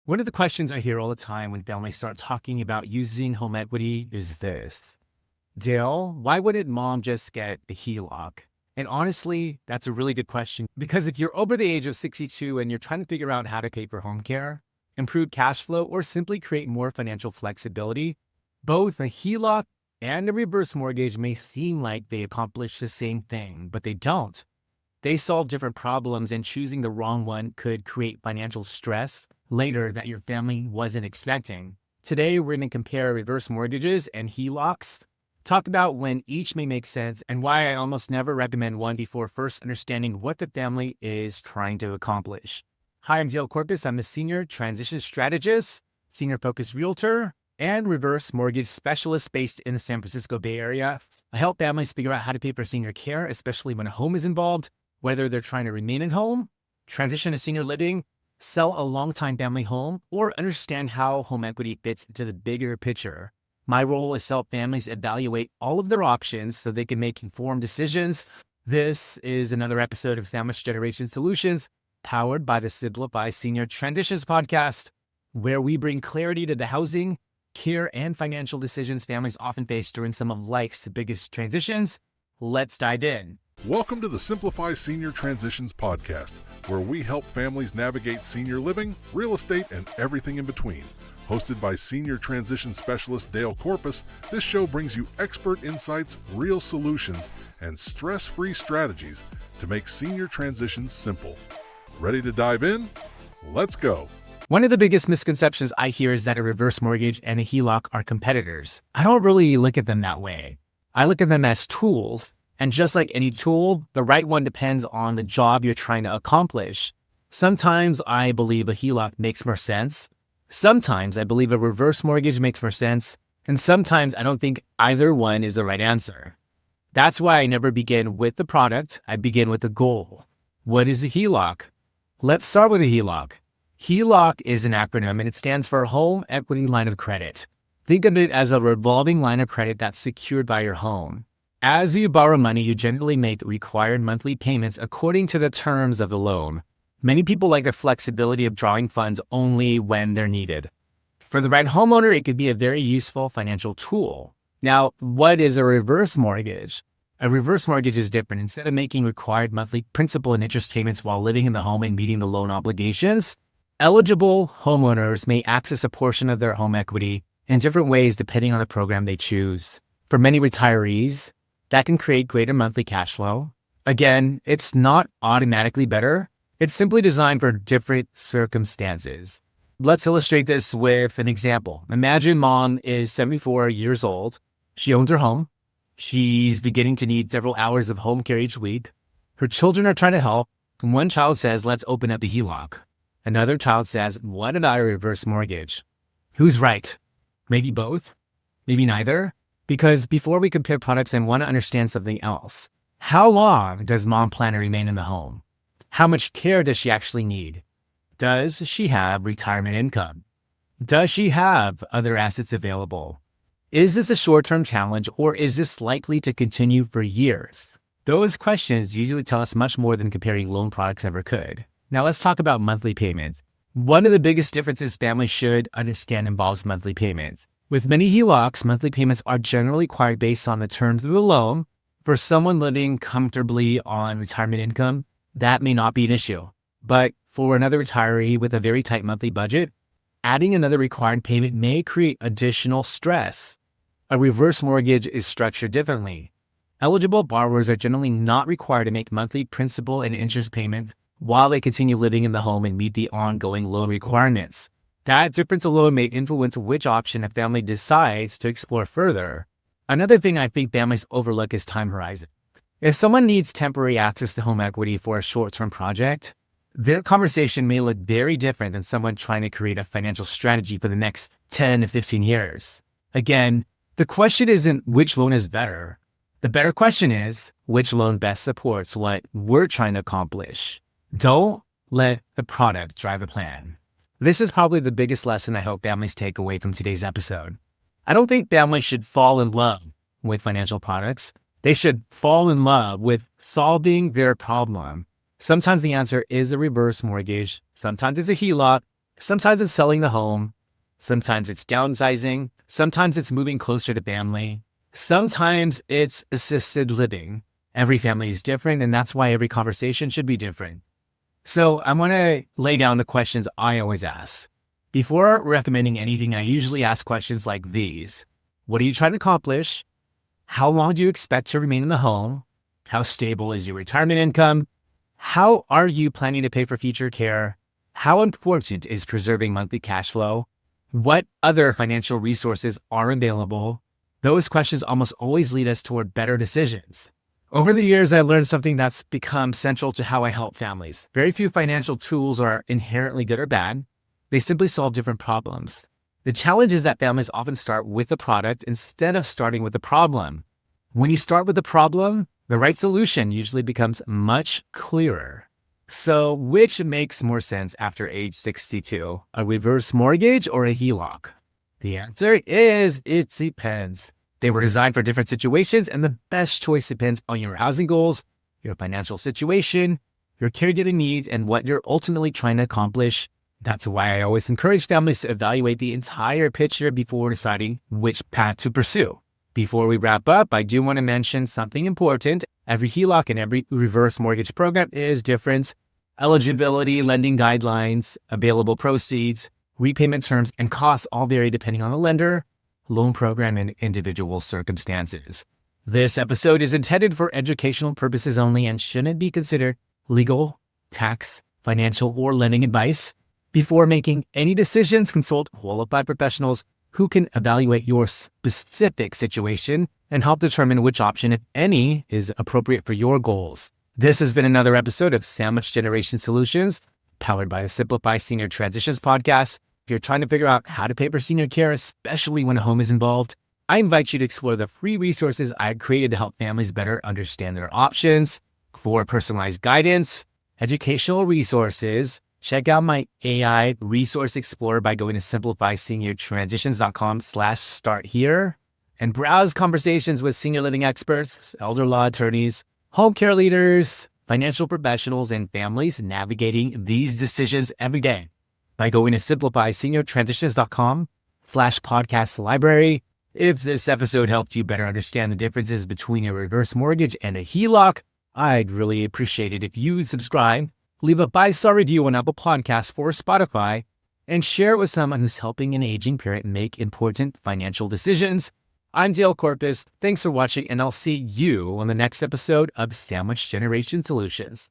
One of the questions I hear all the time when families start talking about using home equity is this: Dale, why wouldn't mom just get a HELOC? And honestly, that's a really good question because if you're over the age of 62 and you're trying to figure out how to pay for home care, improve cash flow, or simply create more financial flexibility, both a HELOC and a reverse mortgage may seem like they accomplish the same thing, but they don't. They solve different problems, and choosing the wrong one could create financial stress later that your family wasn't expecting. Today, we're going to compare reverse mortgages and HELOCs, talk about when each may make sense, and why I almost never recommend one before first understanding what the family is trying to accomplish. Hi, I'm Dale Corpus. I'm a Senior Transition Strategist, Senior Focused Realtor, and reverse mortgage specialist based in the San Francisco Bay Area. I help families figure out how to pay for senior care, especially when a home is involved, whether they're trying to remain in home, transition to senior living, sell a longtime family home, or understand how home equity fits into the bigger picture. My role is to help families evaluate all of their options so they can make informed decisions. This is another episode of Sandwich Generation Solutions, powered by the Simplify Senior Transitions podcast, where we bring clarity to the housing, care, and financial decisions families often face during some of life's biggest transitions. Let's dive in. Welcome to the Simplify Senior Transitions podcast, where we help families navigate senior living, real estate, and everything in between. Hosted by Senior Transition Specialist Dale Corpus, this show brings you expert insights, real solutions, and stress-free strategies to make senior transitions simple. Ready to dive in? Let's go. One of the biggest misconceptions I hear is that a reverse mortgage and a HELOC are competitors. I don't really look at them that way. I look at them as tools. And just like any tool, the right one depends on the job you're trying to accomplish. Sometimes I believe a HELOC makes more sense. Sometimes I believe a reverse mortgage makes more sense. And sometimes I don't think either one is the right answer. That's why I never begin with the product. I begin with the goal. What is a HELOC? Let's start with a HELOC. HELOC is an acronym, and it stands for Home Equity Line of Credit. Think of it as a revolving line of credit that's secured by your home. As you borrow money, you generally make required monthly payments according to the terms of the loan. Many people like the flexibility of drawing funds only when they're needed. For the right homeowner, it could be a very useful financial tool. Now, what is a reverse mortgage? A reverse mortgage is different. Instead of making required monthly principal and interest payments while living in the home and meeting the loan obligations, eligible homeowners may access a portion of their home equity in different ways depending on the program they choose. For many retirees, that can create greater monthly cash flow. Again, it's not automatically better. It's simply designed for different circumstances. Let's illustrate this with an example. Imagine mom is 74 years old. She owns her home. She's beginning to need several hours of home care each week. Her children are trying to help. And one child says, let's open up a HELOC. Another child says, why don't I reverse mortgage? Who's right? Maybe both? Maybe neither? Because before we compare products, I want to understand something else. How long does mom plan to remain in the home? How much care does she actually need? Does she have retirement income? Does she have other assets available? Is this a short-term challenge, or is this likely to continue for years? Those questions usually tell us much more than comparing loan products ever could. Now let's talk about monthly payments. One of the biggest differences families should understand involves monthly payments. With many HELOCs, monthly payments are generally required based on the terms of the loan. For someone living comfortably on retirement income, that may not be an issue. But for another retiree with a very tight monthly budget, adding another required payment may create additional stress. A reverse mortgage is structured differently. Eligible borrowers are generally not required to make monthly principal and interest payments while they continue living in the home and meet the ongoing loan requirements. That difference alone may influence which option a family decides to explore further. Another thing I think families overlook is time horizon. If someone needs temporary access to home equity for a short-term project, their conversation may look very different than someone trying to create a financial strategy for the next 10 to 15 years. Again, the question isn't which loan is better. The better question is which loan best supports what we're trying to accomplish. Don't let the product drive the plan. This is probably the biggest lesson I hope families take away from today's episode. I don't think families should fall in love with financial products. They should fall in love with solving their problem. Sometimes the answer is a reverse mortgage. Sometimes it's a HELOC. Sometimes it's selling the home. Sometimes it's downsizing. Sometimes it's moving closer to family. Sometimes it's assisted living. Every family is different, and that's why every conversation should be different. So I want to lay down the questions I always ask. Before recommending anything, I usually ask questions like these. What are you trying to accomplish? How long do you expect to remain in the home? How stable is your retirement income? How are you planning to pay for future care? How important is preserving monthly cash flow? What other financial resources are available? Those questions almost always lead us toward better decisions. Over the years, I learned something that's become central to how I help families. Very few financial tools are inherently good or bad. They simply solve different problems. The challenge is that families often start with the product instead of starting with the problem. When you start with the problem, the right solution usually becomes much clearer. So which makes more sense after age 62, a reverse mortgage or a HELOC? The answer is it depends. They were designed for different situations, and the best choice depends on your housing goals, your financial situation, your caregiving needs, and what you're ultimately trying to accomplish. That's why I always encourage families to evaluate the entire picture before deciding which path to pursue. Before we wrap up, I do want to mention something important. Every HELOC and every reverse mortgage program is different. Eligibility, lending guidelines, available proceeds, repayment terms, and costs all vary depending on the lender, loan program, and individual circumstances. This episode is intended for educational purposes only and shouldn't be considered legal, tax, financial, or lending advice. Before making any decisions, consult qualified professionals who can evaluate your specific situation and help determine which option, if any, is appropriate for your goals. This has been another episode of Sandwich Generation Solutions, powered by the Simplify Senior Transitions podcast. If you're trying to figure out how to pay for senior care, especially when a home is involved, I invite you to explore the free resources I created to help families better understand their options. For personalized guidance, educational resources, check out my AI Resource Explorer by going to simplifyseniortransitions.com/start here and browse conversations with senior living experts, elder law attorneys, home care leaders, financial professionals, and families navigating these decisions every day by going to simplifyseniortransitions.com/podcast library. If this episode helped you better understand the differences between a reverse mortgage and a HELOC, I'd really appreciate it if you subscribe, leave a 5-star review on Apple Podcasts or Spotify, and share it with someone who's helping an aging parent make important financial decisions. I'm Dale Corpus. Thanks for watching, and I'll see you on the next episode of Sandwich Generation Solutions.